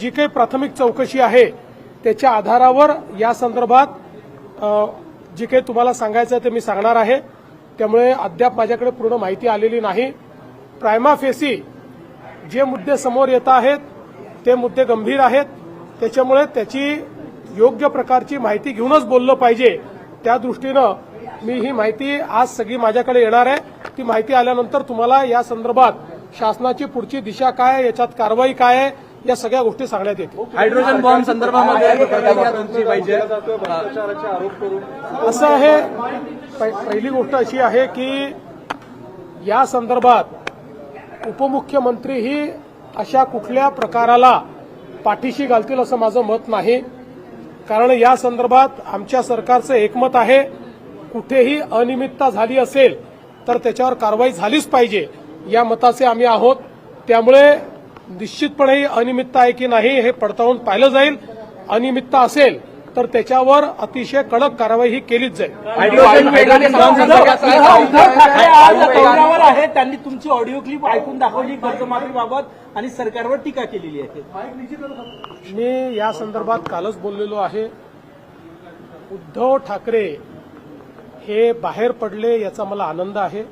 जी काही प्राथमिक चौकशी आहे त्याच्या आधारावर या संदर्भात जी काही तुम्हाला सांगायचं आहे ते मी सांगणार आहे। त्यामुळे अद्याप माझ्याकडे पूर्ण माहिती आलेली नाही। प्रायमा फेसी जे मुद्दे समोर येत आहेत ते मुद्दे गंभीर आहेत, त्याच्यामुळे त्याची योग्य प्रकारची माहिती घेऊनच बोललं पाहिजे। त्या दृष्टीनं मी ही माहिती आज सगळी माझ्याकडे येणार आहे। ती माहिती आल्यानंतर तुम्हाला या संदर्भात शासनाची पुढची दिशा काय आहे, याच्यात कारवाई काय आहे, या सगळ्या गोष्टी सांगण्यात येतील। हायड्रोजन बॉम्ब संदर्भामध्ये प्रतिक्रिया तुमची पाहिजे। असं आहे, पहिली गोष्ट अशी आहे की या संदर्भात उपमुख्यमंत्री ही अशा कुठल्या प्रकाराला पाठीशी घालतील असं माझं मत नाही। कारण या संदर्भात आमच्या सरकारचं एकमत आहे, कुठेही अनियमितता झाली असेल तर त्याच्यावर कारवाई झालीच पाहिजे या मताचे आम्ही आहोत। त्यामुळे निश्चितपणे अनियमितता आहे की नाही हे पडताळून पाहिलं जाईल। अनियमितता असेल तर त्याच्यावर अतिशय कडक कारवाई ही केलीच जाईल। दौऱ्यावर आहे, त्यांनी तुमची ऑडिओ क्लिप ऐकून दाखवली कर्जमाफीबाबत आणि सरकारवर टीका केलेली आहे। मी या संदर्भात कालच बोललेलो आहे। उद्धव ठाकरे हे बाहेर पडले याचा मला आनंद आहे।